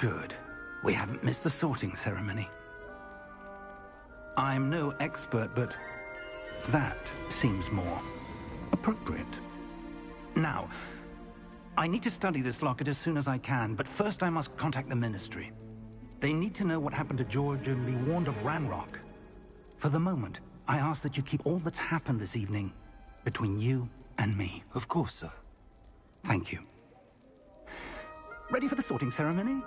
Good. We haven't missed the sorting ceremony. I'm no expert, but that seems more appropriate. Now, I need to study this locket as soon as I can, but first I must contact the Ministry. They need to know what happened to George and be warned of Ranrock. For the moment, I ask that you keep all that's happened this evening between you and me. Of course, sir. Thank you. Ready for the sorting ceremony?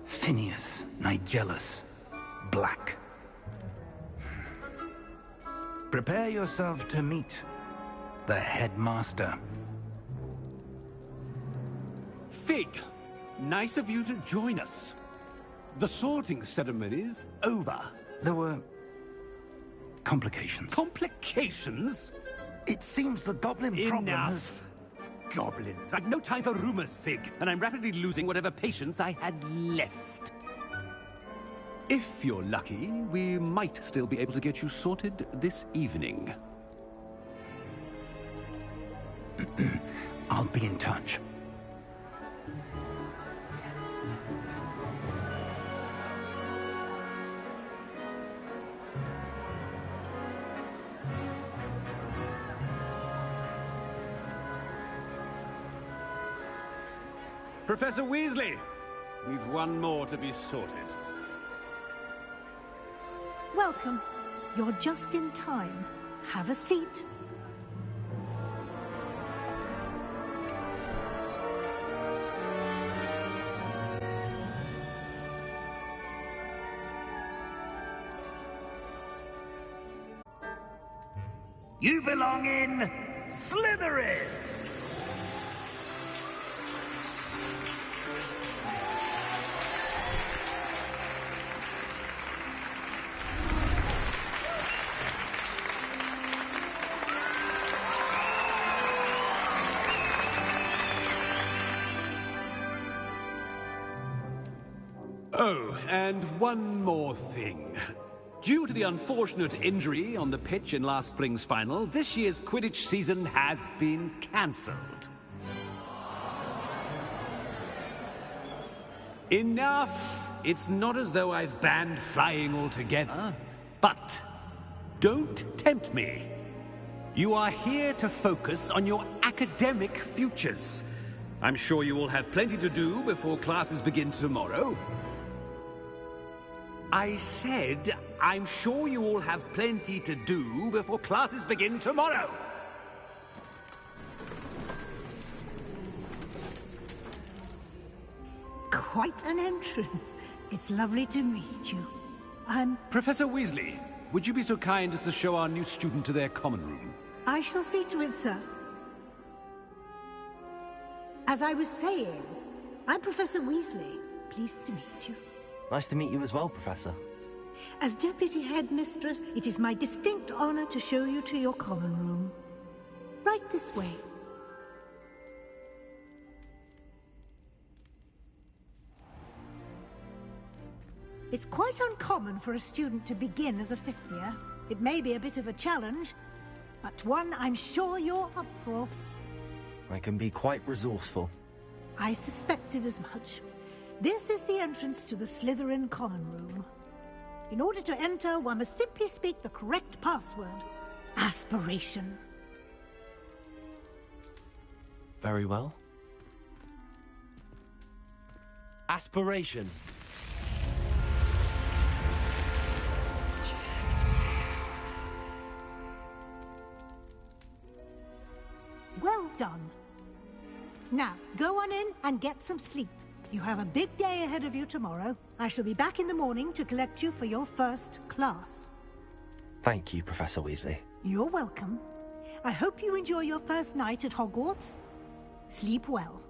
Phineas, Nigellus, Black. Prepare yourself to meet the headmaster. Fig, nice of you to join us. The sorting ceremony's over. There were complications. Complications? It seems the goblin problem has... Enough! Goblins. I've no time for rumors, Fig, and I'm rapidly losing whatever patience I had left. If you're lucky, we might still be able to get you sorted this evening. I'll be in touch. Professor Weasley, we've one more to be sorted. Welcome. You're just in time. Have a seat. You belong in Slytherin! Oh, and one more thing. Due to the unfortunate injury on the pitch in last spring's final, this year's Quidditch season has been cancelled. Enough! It's not as though I've banned flying altogether, but don't tempt me. You are here to focus on your academic futures. I'm sure you will have plenty to do before classes begin tomorrow. I said, I'm sure you all have plenty to do before classes begin tomorrow. Quite an entrance. It's lovely to meet you. Professor Weasley, would you be so kind as to show our new student to their common room? I shall see to it, sir. As I was saying, I'm Professor Weasley. Pleased to meet you. Nice to meet you as well, Professor. As Deputy Headmistress, it is my distinct honor to show you to your common room. Right this way. It's quite uncommon for a student to begin as a fifth year. It may be a bit of a challenge, but one I'm sure you're up for. I can be quite resourceful. I suspected as much. This is the entrance to the Slytherin common room. In order to enter, one must simply speak the correct password. Aspiration. Very well. Aspiration. Well done. Now, go on in and get some sleep. You have a big day ahead of you tomorrow. I shall be back in the morning to collect you for your first class. Thank you, Professor Weasley. You're welcome. I hope you enjoy your first night at Hogwarts. Sleep well.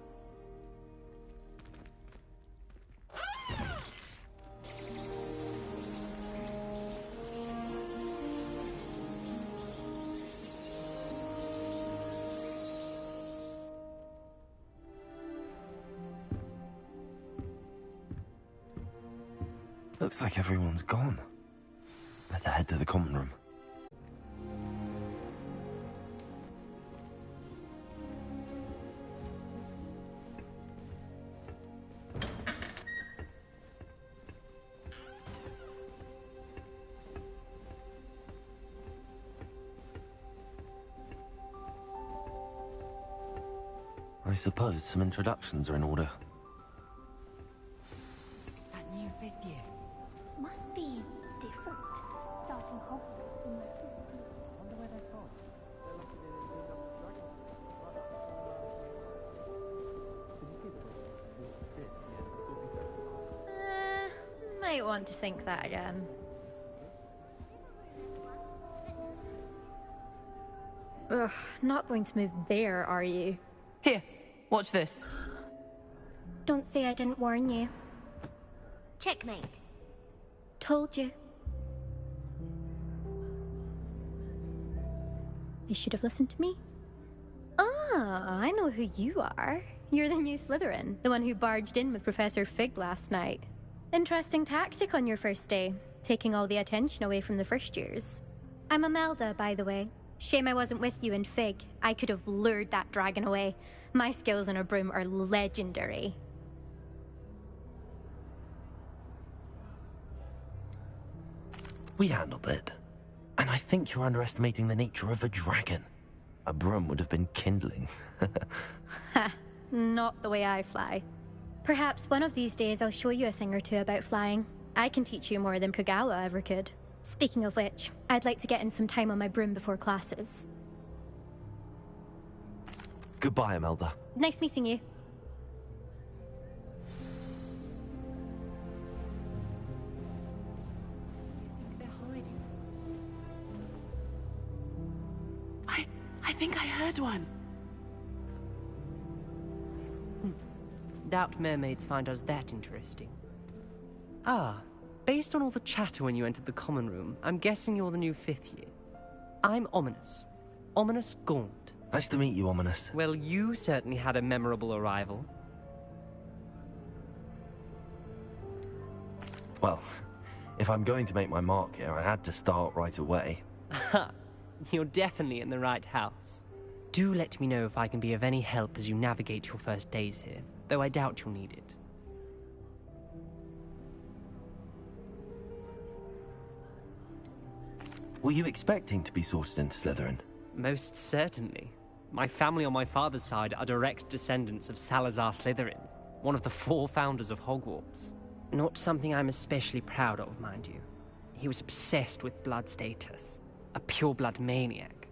Looks like everyone's gone. Better head to the common room. I suppose some introductions are in order. That new 5th year. Must be different. Starting Hogwarts in my 5th year. Wonder where they're from. Might want to think that again. Ugh, not going to move there, are you? Here, watch this. Don't say I didn't warn you. Checkmate. Told you. They should have listened to me. Ah, I know who you are. You're the new Slytherin, the one who barged in with Professor Fig last night. Interesting tactic on your first day, taking all the attention away from the first years. I'm Imelda, by the way. Shame I wasn't with you in Fig. I could have lured that dragon away. My skills on a broom are legendary. We handled it. And I think you're underestimating the nature of a dragon. A broom would have been kindling. Ha, not the way I fly. Perhaps one of these days I'll show you a thing or two about flying. I can teach you more than Kagawa ever could. Speaking of which, I'd like to get in some time on my broom before classes. Goodbye, Imelda. Nice meeting you. They're hiding from us. I think I heard one. Doubt mermaids find us that interesting. Ah, based on all the chatter when you entered the common room, I'm guessing you're the new 5th year. I'm Ominous. Ominous Gaunt. Nice to meet you, Ominous. Well, you certainly had a memorable arrival. Well, if I'm going to make my mark here, I had to start right away. Ha! You're definitely in the right house. Do let me know if I can be of any help as you navigate your first days here, though I doubt you'll need it. Were you expecting to be sorted into Slytherin? Most certainly. My family on my father's side are direct descendants of Salazar Slytherin, one of the 4 founders of Hogwarts. Not something I'm especially proud of, mind you. He was obsessed with blood status, a pure-blood maniac.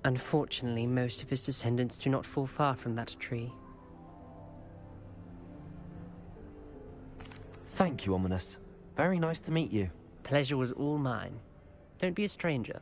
Unfortunately, most of his descendants do not fall far from that tree. Thank you, Ominous. Very nice to meet you. Pleasure was all mine. Don't be a stranger.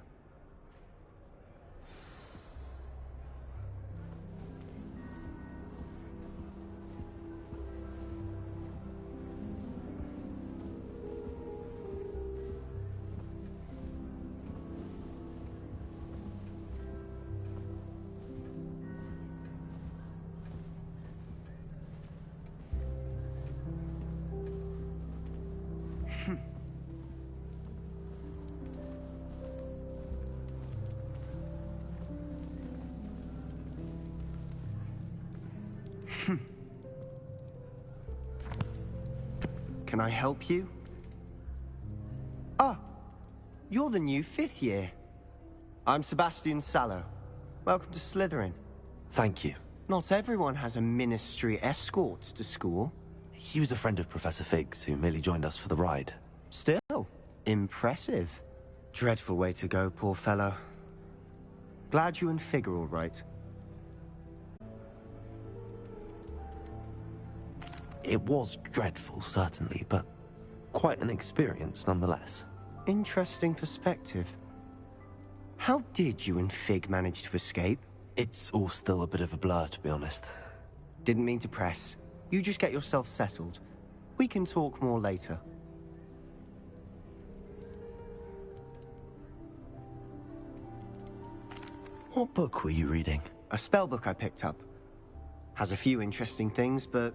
Can I help you? Ah, you're the new 5th year. I'm Sebastian Sallow. Welcome to Slytherin. Thank you. Not everyone has a ministry escort to school. He was a friend of Professor Fig's who merely joined us for the ride. Still, impressive. Dreadful way to go, poor fellow. Glad you and Fig are all right. It was dreadful, certainly, but quite an experience nonetheless. Interesting perspective. How did you and Fig manage to escape? It's all still a bit of a blur, to be honest. Didn't mean to press. You just get yourself settled. We can talk more later. What book were you reading? A spell book I picked up. Has a few interesting things, but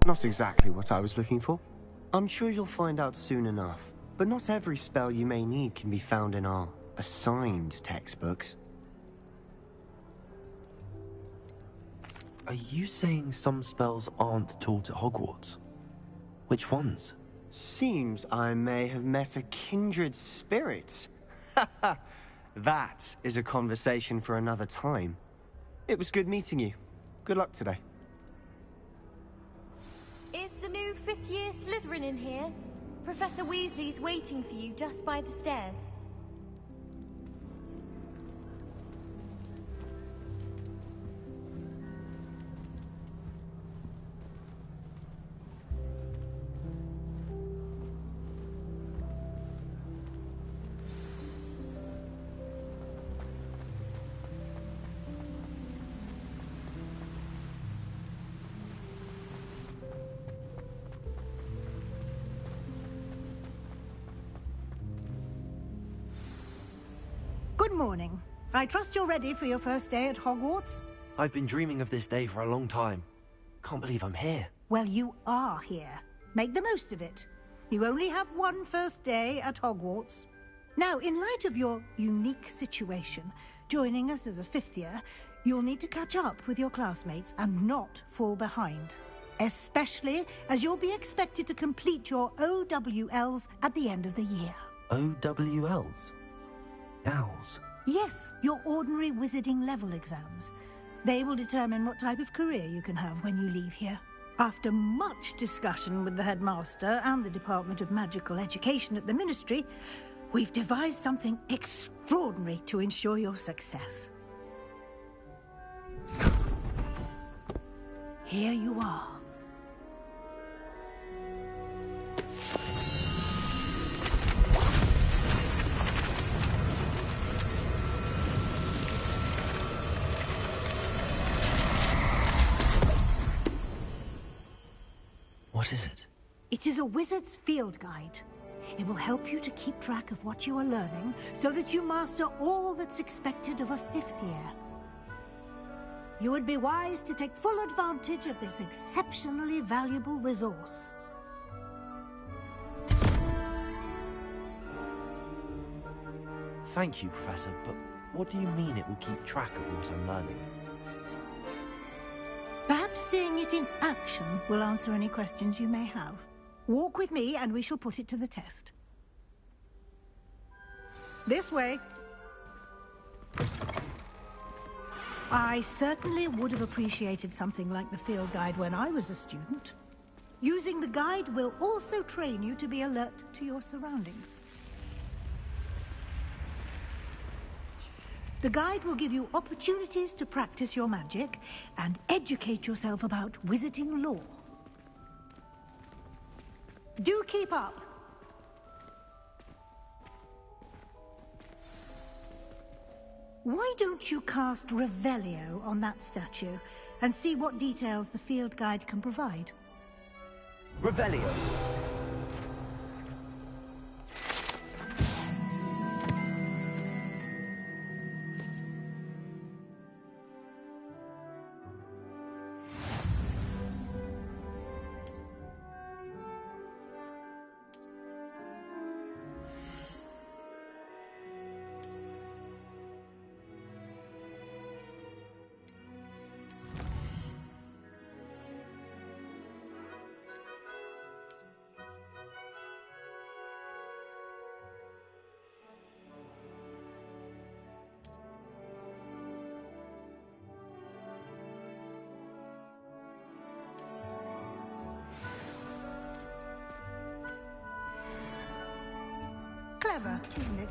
not exactly what I was looking for. I'm sure you'll find out soon enough. But not every spell you may need can be found in our assigned textbooks. Are you saying some spells aren't taught at Hogwarts? Which ones? Seems I may have met a kindred spirit. That is a conversation for another time. It was good meeting you. Good luck today. Is the new fifth-year Slytherin in here? Professor Weasley's waiting for you just by the stairs. Good morning. I trust you're ready for your first day at Hogwarts? I've been dreaming of this day for a long time. Can't believe I'm here. Well, you are here. Make the most of it. You only have one first day at Hogwarts. Now, in light of your unique situation, joining us as a fifth year, you'll need to catch up with your classmates and not fall behind. Especially as you'll be expected to complete your OWLs at the end of the year. OWLs? Owls? Yes, your ordinary wizarding level exams. They will determine what type of career you can have when you leave here. After much discussion with the headmaster and the Department of Magical Education at the Ministry, we've devised something extraordinary to ensure your success. Here you are. What is it? It is a wizard's field guide. It will help you to keep track of what you are learning so that you master all that's expected of a fifth year. You would be wise to take full advantage of this exceptionally valuable resource. Thank you, Professor, but what do you mean it will keep track of what I'm learning? Perhaps seeing it in action will answer any questions you may have. Walk with me and we shall put it to the test. This way. I certainly would have appreciated something like the field guide when I was a student. Using the guide will also train you to be alert to your surroundings. The guide will give you opportunities to practice your magic and educate yourself about wizarding lore. Do keep up! Why don't you cast Revelio on that statue and see what details the field guide can provide? Revelio! Clever, isn't it?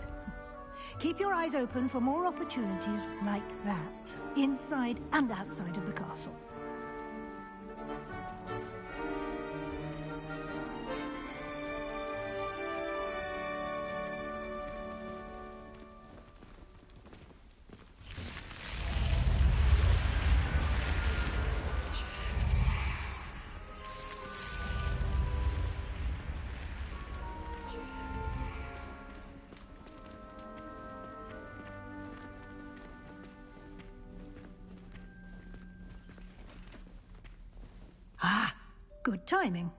Keep your eyes open for more opportunities like that, inside and outside of the castle. Ah, good timing.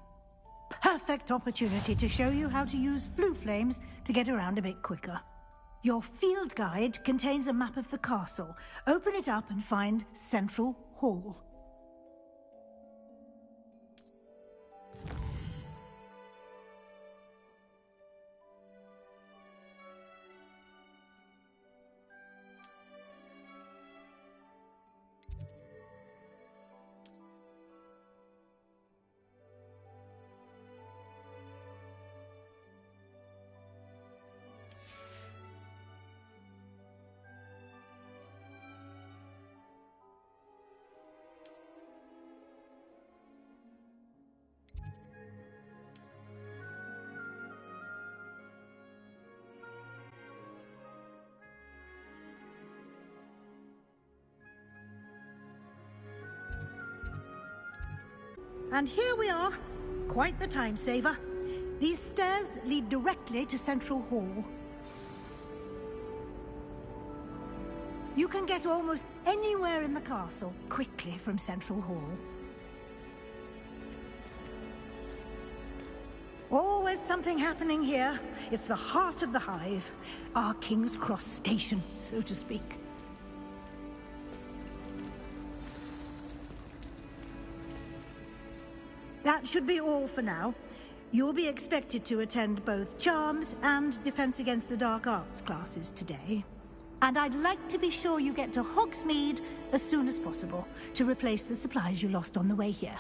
Perfect. perfect opportunity to show you how to use flue flames to get around a bit quicker. Your field guide contains a map of the castle. Open it up and find Central Hall. And here we are. Quite the time saver. These stairs lead directly to Central Hall. You can get almost anywhere in the castle quickly from Central Hall. Always something happening here. It's the heart of the hive. Our King's Cross station, so to speak. That should be all for now. You'll be expected to attend both Charms and Defense Against the Dark Arts classes today. And I'd like to be sure you get to Hogsmeade as soon as possible to replace the supplies you lost on the way here.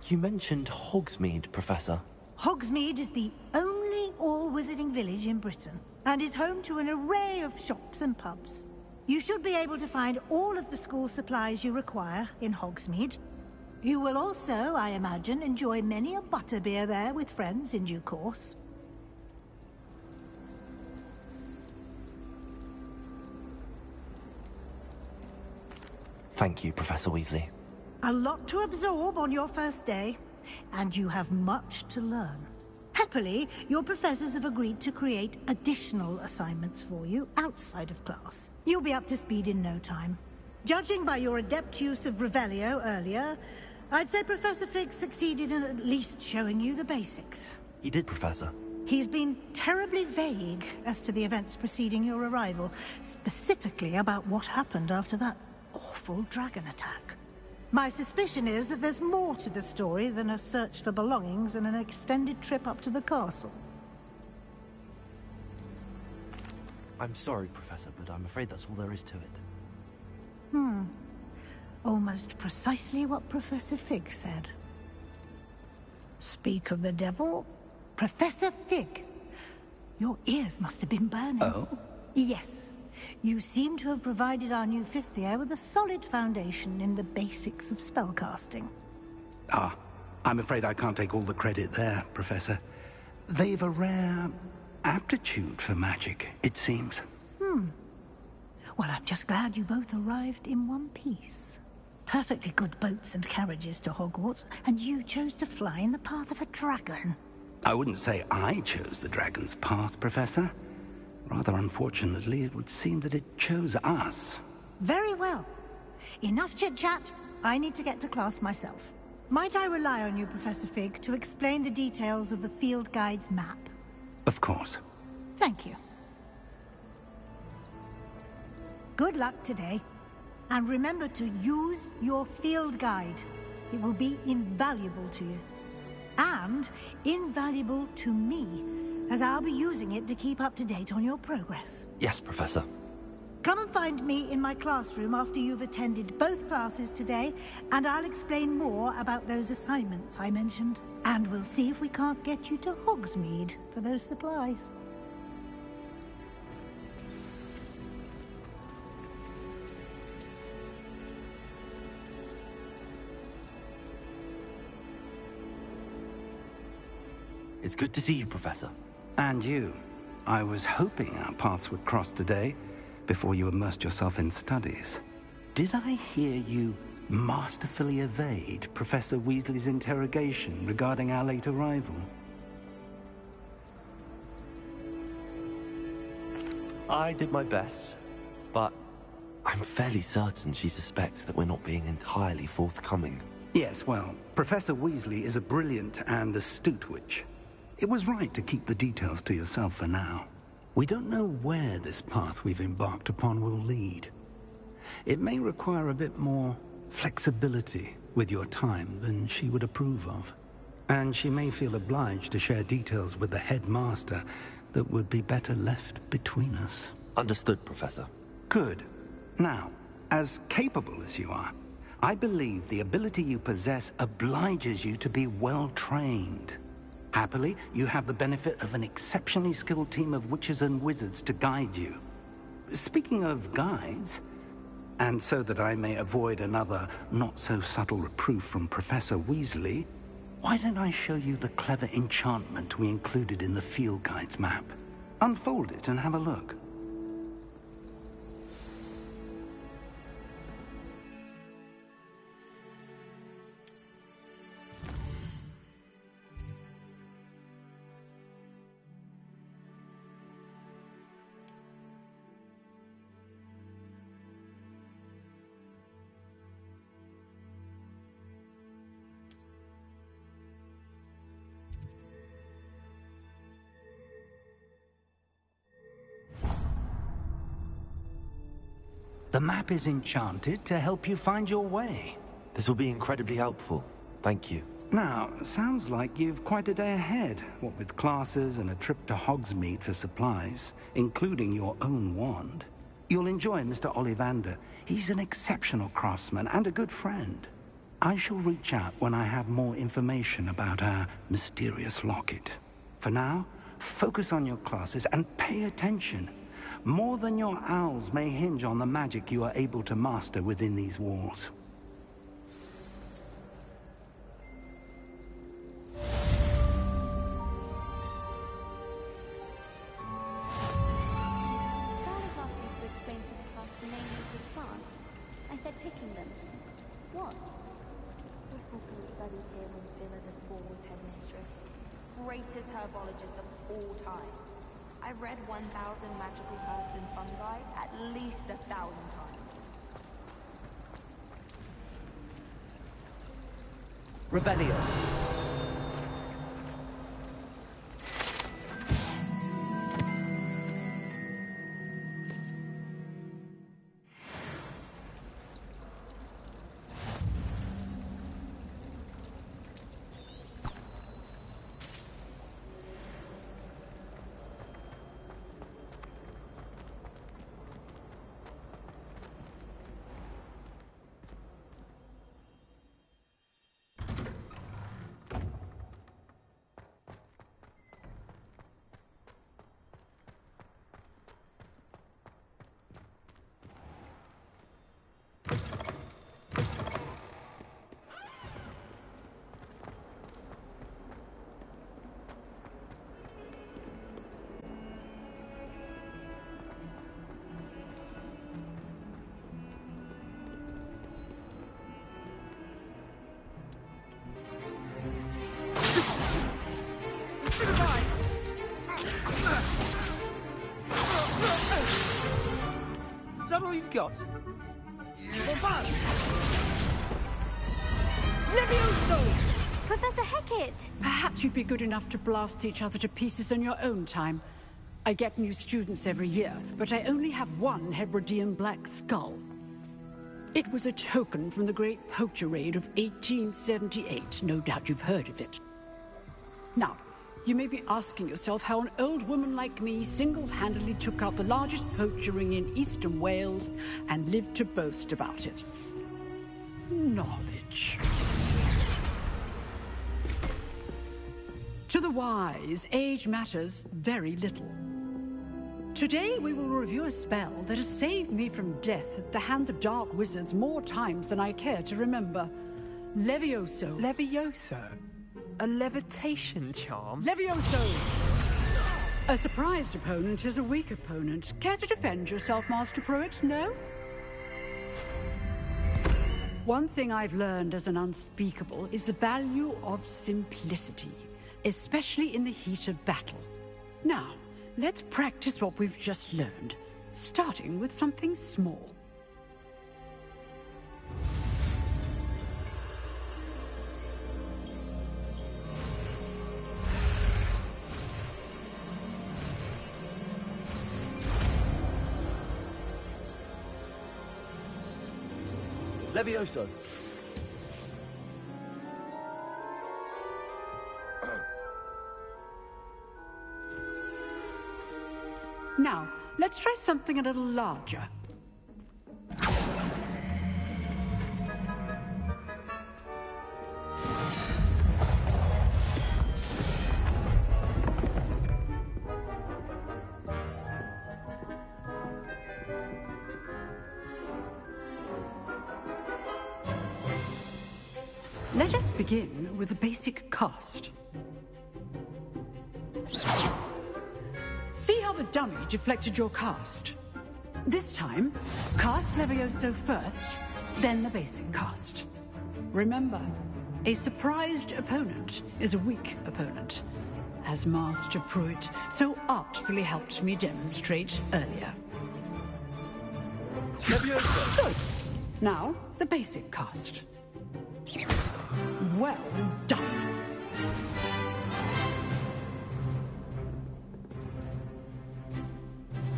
You mentioned Hogsmeade, Professor. Hogsmeade is the only all-wizarding village in Britain, and is home to an array of shops and pubs. You should be able to find all of the school supplies you require in Hogsmeade. You will also, I imagine, enjoy many a butterbeer there with friends in due course. Thank you, Professor Weasley. A lot to absorb on your first day, and you have much to learn. Happily, your professors have agreed to create additional assignments for you outside of class. You'll be up to speed in no time. Judging by your adept use of Revelio earlier, I'd say Professor Fig succeeded in at least showing you the basics. He did, Professor. He's been terribly vague as to the events preceding your arrival, specifically about what happened after that awful dragon attack. My suspicion is that there's more to the story than a search for belongings and an extended trip up to the castle. I'm sorry, Professor, but I'm afraid that's all there is to it. Almost precisely what Professor Fig said. Speak of the devil, Professor Fig. Your ears must have been burning. Oh? Yes. You seem to have provided our new fifth year with a solid foundation in the basics of spellcasting. Ah, I'm afraid I can't take all the credit there, Professor. They've a rare aptitude for magic, it seems. Well, I'm just glad you both arrived in one piece. Perfectly good boats and carriages to Hogwarts, and you chose to fly in the path of a dragon. I wouldn't say I chose the dragon's path, Professor. Rather unfortunately, it would seem that it chose us. Very well. Enough chit-chat. I need to get to class myself. Might I rely on you, Professor Fig, to explain the details of the field guide's map? Of course. Thank you. Good luck today. And remember to use your field guide. It will be invaluable to you. And invaluable to me, as I'll be using it to keep up to date on your progress. Yes, Professor. Come and find me in my classroom after you've attended both classes today, and I'll explain more about those assignments I mentioned. And we'll see if we can't get you to Hogsmeade for those supplies. It's good to see you, Professor. And you. I was hoping our paths would cross today, before you immersed yourself in studies. Did I hear you masterfully evade Professor Weasley's interrogation regarding our late arrival? I did my best, but I'm fairly certain she suspects that we're not being entirely forthcoming. Yes, well, Professor Weasley is a brilliant and astute witch. It was right to keep the details to yourself for now. We don't know where this path we've embarked upon will lead. It may require a bit more flexibility with your time than she would approve of. And she may feel obliged to share details with the headmaster that would be better left between us. Understood, Professor. Good. Now, as capable as you are, I believe the ability you possess obliges you to be well-trained. Happily, you have the benefit of an exceptionally skilled team of witches and wizards to guide you. Speaking of guides, and so that I may avoid another not-so-subtle reproof from Professor Weasley, why don't I show you the clever enchantment we included in the field guide's map? Unfold it and have a look. The map is enchanted to help you find your way. This will be incredibly helpful. Thank you. Now, sounds like you've quite a day ahead, what with classes and a trip to Hogsmeade for supplies, including your own wand. You'll enjoy Mr. Ollivander. He's an exceptional craftsman and a good friend. I shall reach out when I have more information about our mysterious locket. For now, focus on your classes and pay attention. More than your owls may hinge on the magic you are able to master within these walls. I said picking them. What? Professor studied here when Villa de Spore was headmistress. Greatest herbologist of all time. I've read 1,000 magical herbs and fungi at least 1,000 times. Revelio. Is that all you've got? Levioso! Professor Hecat! Perhaps you'd be good enough to blast each other to pieces on your own time. I get new students every year, but I only have one Hebridean black skull. It was a token from the Great Poacher Raid of 1878. No doubt you've heard of it. Now, you may be asking yourself how an old woman like me single-handedly took out the largest poacher ring in eastern Wales and lived to boast about it. Knowledge. To the wise, age matters very little. Today we will review a spell that has saved me from death at the hands of dark wizards more times than I care to remember. Levioso. Levioso? A levitation charm? Levioso! A surprised opponent is a weak opponent. Care to defend yourself, Master Pruitt? No? One thing I've learned as an unspeakable is the value of simplicity, especially in the heat of battle. Now, let's practice what we've just learned, starting with something small. Levioso. Now, let's try something a little larger. Let us begin with the basic cast. See how the dummy deflected your cast? This time, cast Levioso first, then the basic cast. Remember, a surprised opponent is a weak opponent, as Master Pruitt so artfully helped me demonstrate earlier. Levioso! Good. Now, the basic cast. Well done.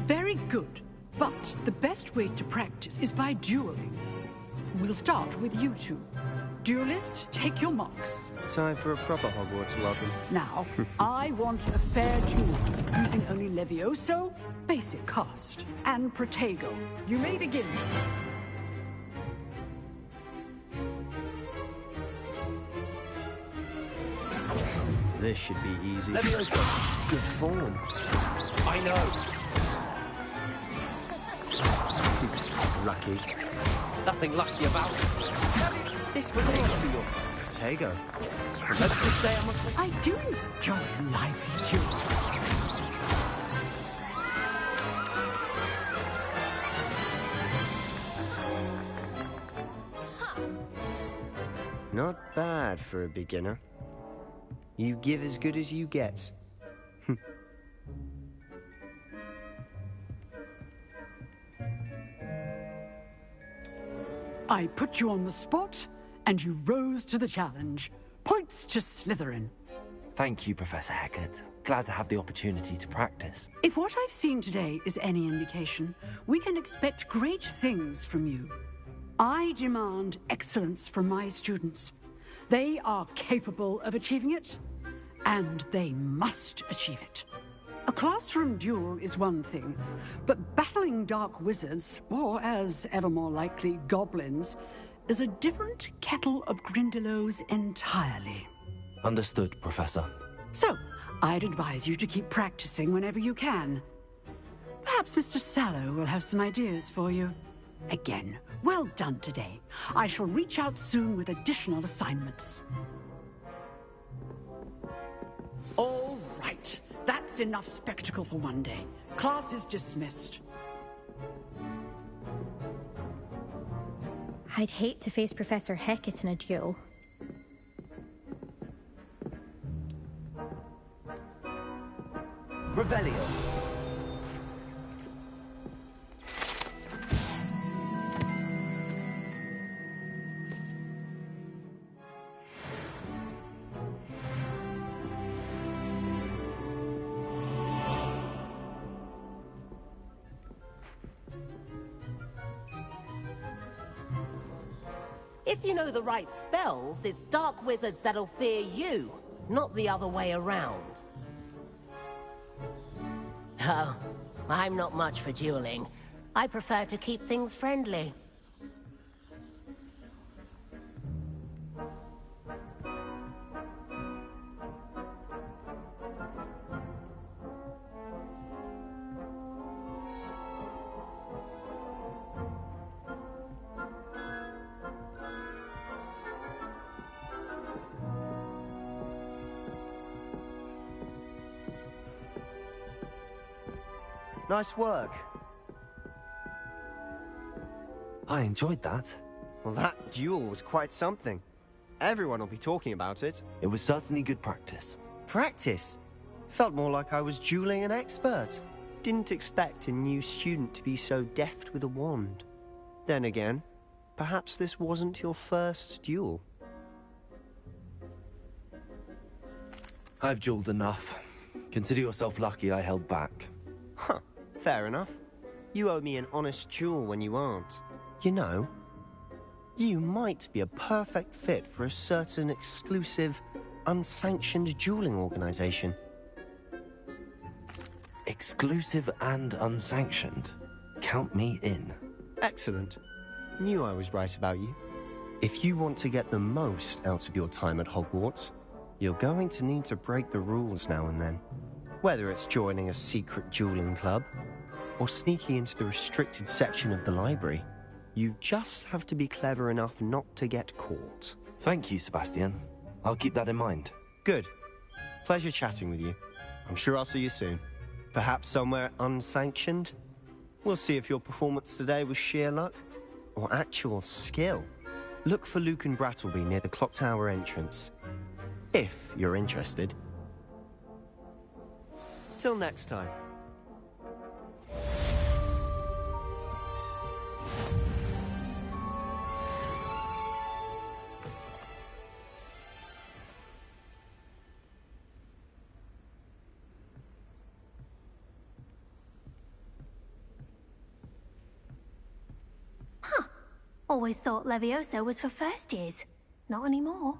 Very good. But the best way to practice is by dueling. We'll start with you two. Duelists, take your marks. Time for a proper Hogwarts welcome. Now, I want a fair duel, using only Levioso, basic cast, and Protego. You may begin. This should be easy. Levioso. Good form. I know. Lucky. Nothing lucky about it. This could be your Protego. Let's just say I'm I do enjoy a lively duel. Not bad for a beginner. You give as good as you get. I put you on the spot, and you rose to the challenge. Points to Slytherin. Thank you, Professor Hecat. Glad to have the opportunity to practice. If what I've seen today is any indication, we can expect great things from you. I demand excellence from my students. They are capable of achieving it, and they must achieve it. A classroom duel is one thing, but battling dark wizards, or as ever more likely, goblins, is a different kettle of Grindylows entirely. Understood, Professor. So, I'd advise you to keep practicing whenever you can. Perhaps Mr. Sallow will have some ideas for you. Again, well done today. I shall reach out soon with additional assignments. All right. That's enough spectacle for one day. Class is dismissed. I'd hate to face Professor Hecat in a duel. Revelio. If you know the right spells, it's dark wizards that'll fear you, not the other way around. Oh, I'm not much for dueling. I prefer to keep things friendly. Nice work. I enjoyed that. Well, that duel was quite something. Everyone will be talking about it. It was certainly good practice. Practice? Felt more like I was dueling an expert. Didn't expect a new student to be so deft with a wand. Then again, perhaps this wasn't your first duel. I've dueled enough. Consider yourself lucky I held back. Huh. Fair enough. You owe me an honest duel when you aren't. You know, You might be a perfect fit for a certain exclusive, unsanctioned dueling organization. Exclusive and unsanctioned. Count me in. Excellent. Knew I was right about you. If you want to get the most out of your time at Hogwarts, you're going to need to break the rules now and then. Whether it's joining a secret dueling club, or sneaking into the restricted section of the library, you just have to be clever enough not to get caught. Thank you, Sebastian. I'll keep that in mind. Good. Pleasure chatting with you. I'm sure I'll see you soon. Perhaps somewhere unsanctioned? We'll see if your performance today was sheer luck or actual skill. Look for Luke and Brattleby near the clock tower entrance, if you're interested. Till next time. Always thought Levioso was for first years. Not anymore.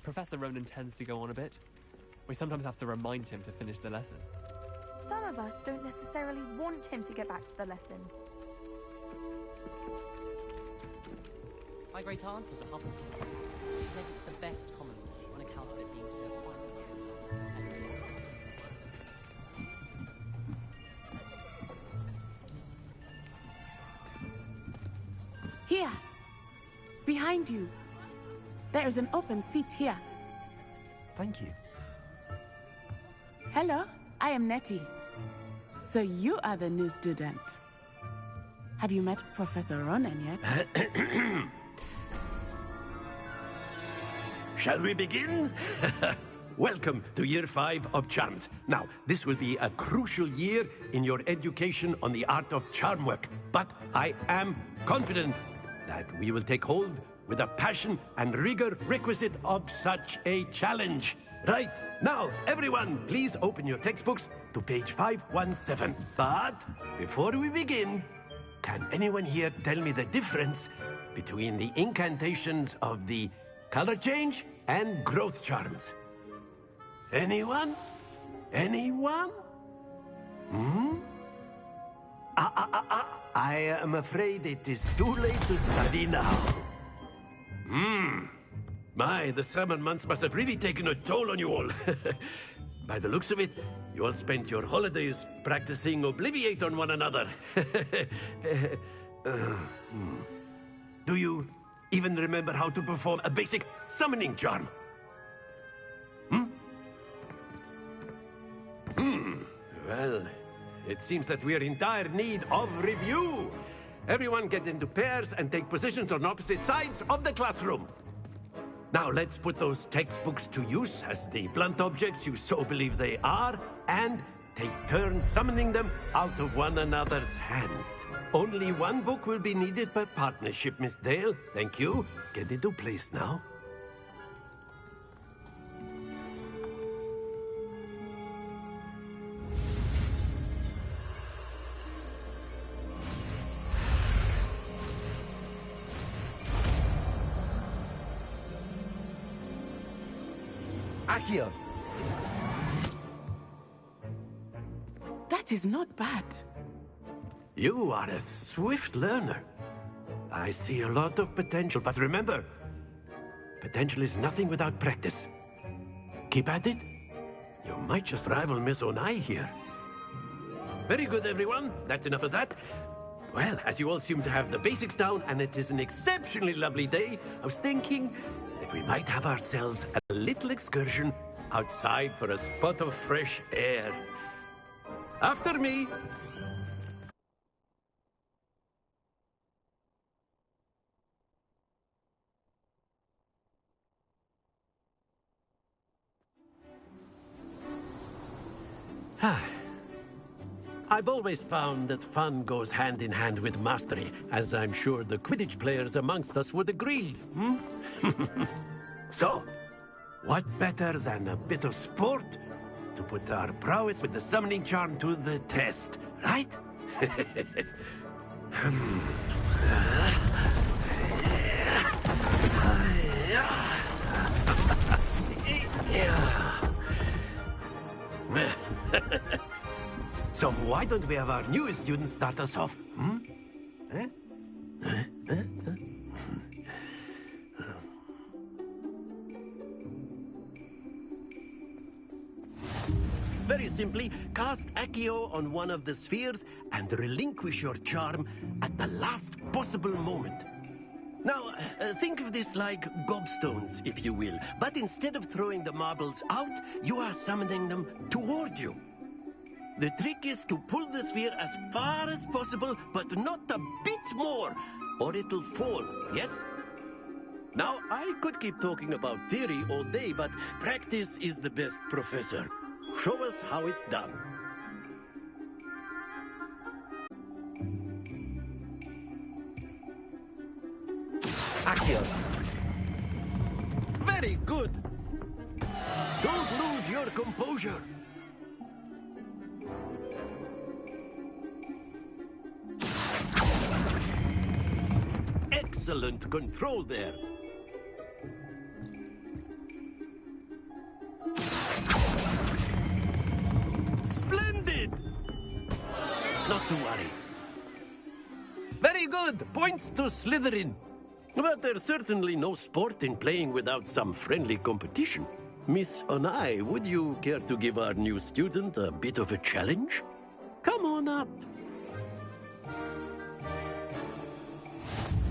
Professor Ronan tends to go on a bit. We sometimes have to remind him to finish the lesson. Some of us don't necessarily want him to get back to the lesson. My great aunt was a Hufflepuff. She says it's the best common on account of it being so quiet. Here! Behind you! There is an open seat here. Thank you. Hello, I am Nettie. So you are the new student. Have you met Professor Ronan yet? Shall we begin? Welcome to Year 5 of Charms. Now, this will be a crucial year in your education on the art of charm work, but I am confident that we will take hold with the passion and rigor requisite of such a challenge. Right, now, everyone, please open your textbooks to page 517. But before we begin, can anyone here tell me the difference between the incantations of the color change and growth charms? Anyone? Anyone? I am afraid it is too late to study now. My, the summer months must have really taken a toll on you all. By the looks of it, you all spent your holidays practicing Obliviate on one another. Do you even remember how to perform a basic summoning charm? Well, it seems that we are in dire need of review. Everyone get into pairs and take positions on opposite sides of the classroom. Now let's put those textbooks to use as the blunt objects you so believe they are, and take turns summoning them out of one another's hands. Only one book will be needed per partnership, Miss Dale. Thank you. Get into place now. Accio! That is not bad. You are a swift learner. I see a lot of potential, but remember, potential is nothing without practice. Keep at it. You might just rival Miss Onai here. Very good, everyone. That's enough of that. Well, as you all seem to have the basics down, and it is an exceptionally lovely day, I was thinking that we might have ourselves a little excursion outside for a spot of fresh air. After me. I've always found that fun goes hand in hand with mastery, as I'm sure the Quidditch players amongst us would agree. So, what better than a bit of sport to put our prowess with the summoning charm to the test, right? So why don't we have our newest student start us off? Very simply, cast Accio on one of the spheres and relinquish your charm at the last possible moment. Now, think of this like gobstones, if you will. But instead of throwing the marbles out, you are summoning them toward you. The trick is to pull the sphere as far as possible, but not a bit more, or it'll fall, yes? Now, I could keep talking about theory all day, but practice is the best professor. Show us how it's done. Accio. Very good. Don't lose your composure. Excellent control there. Splendid! Not to worry. Very good. Points to Slytherin. But there's certainly no sport in playing without some friendly competition. Miss Onai, would you care to give our new student a bit of a challenge? Come on up.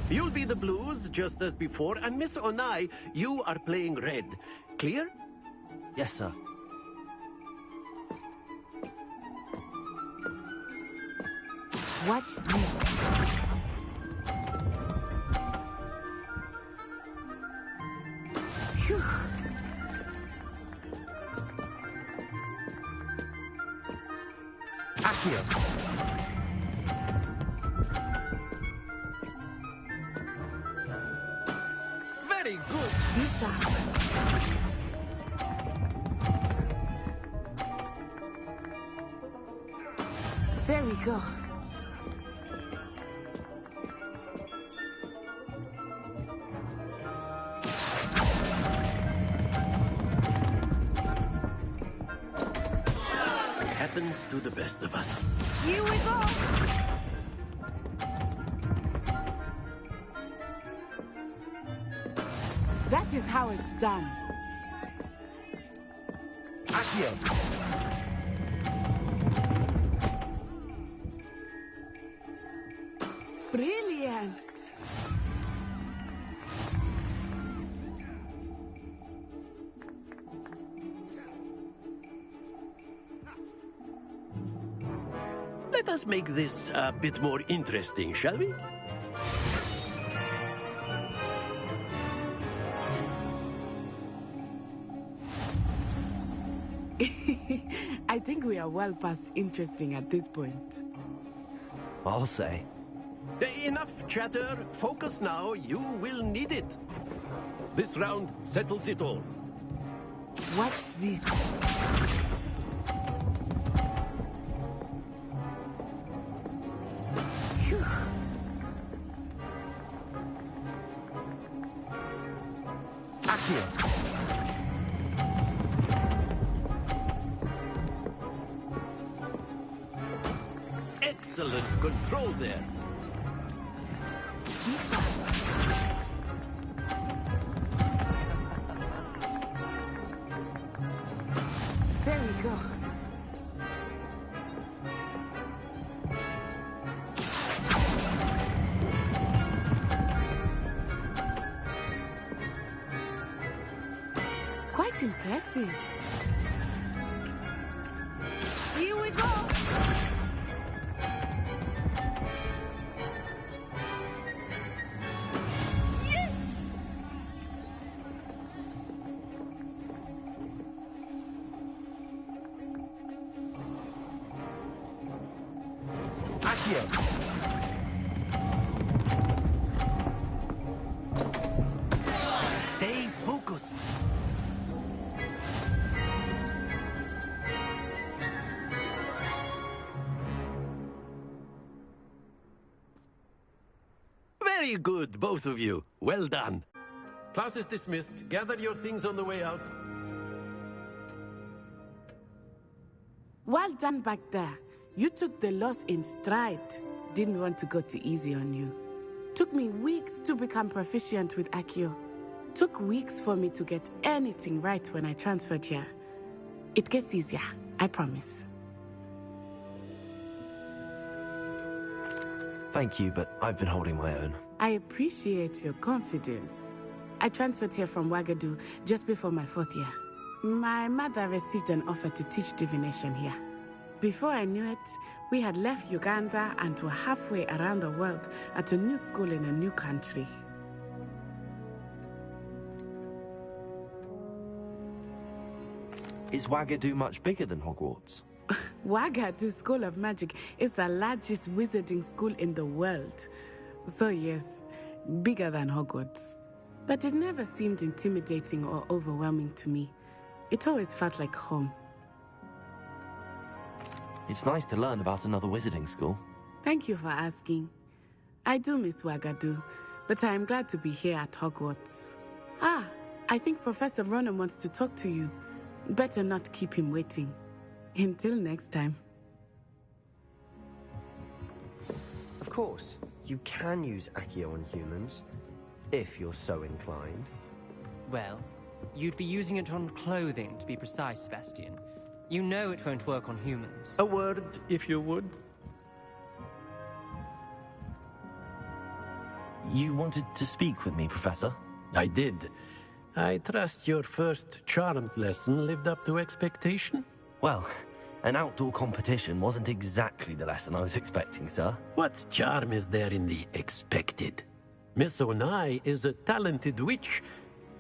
You'll be the blues, just as before, and Miss Onai, you are playing red. Clear? Yes, sir. Watch this. Phew. Accio. Very good. Lisa. There we go. Happens to the best of us. Here we go. That is how it's done. Accio. Brilliant. Let us make this a bit more interesting, shall we? I think we are well past interesting at this point. I'll say. Enough chatter. Focus now. You will need it. This round settles it all. Watch this. Phew. Accio. Excellent control there. Lisa. There we go. Quite impressive. Here we go. Accio! Stay focused. Very good, both of you. Well done. Class is dismissed. Gather your things on the way out. Well done back there. You took the loss in stride. Didn't want to go too easy on you. Took me weeks to become proficient with Accio. Took weeks for me to get anything right when I transferred here. It gets easier, I promise. Thank you, but I've been holding my own. I appreciate your confidence. I transferred here from Wagadu just before my 4th year. My mother received an offer to teach divination here. Before I knew it, we had left Uganda and were halfway around the world at a new school in a new country. Is Wagadu much bigger than Hogwarts? Wagadu School of Magic is the largest wizarding school in the world. So yes, bigger than Hogwarts. But it never seemed intimidating or overwhelming to me. It always felt like home. It's nice to learn about another wizarding school. Thank you for asking. I do miss Wagadu, but I am glad to be here at Hogwarts. Ah, I think Professor Ronan wants to talk to you. Better not keep him waiting. Until next time. Of course, you can use Accio on humans, if you're so inclined. Well, you'd be using it on clothing, to be precise, Sebastian. You know it won't work on humans. A word, if you would. You wanted to speak with me, Professor? I did. I trust your first charms lesson lived up to expectation? Well, an outdoor competition wasn't exactly the lesson I was expecting, sir. What charm is there in the expected? Miss Onai is a talented witch.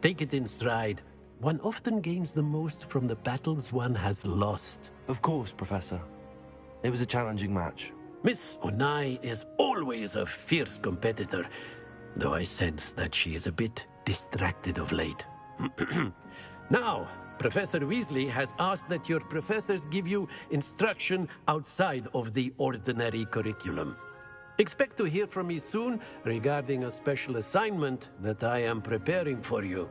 Take it in stride. One often gains the most from the battles one has lost. Of course, Professor. It was a challenging match. Miss Onai is always a fierce competitor, though I sense that she is a bit distracted of late. Now, Professor Weasley has asked that your professors give you instruction outside of the ordinary curriculum. Expect to hear from me soon regarding a special assignment that I am preparing for you.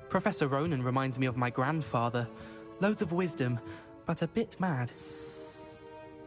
Professor Ronan reminds me of my grandfather. Loads of wisdom, but a bit mad.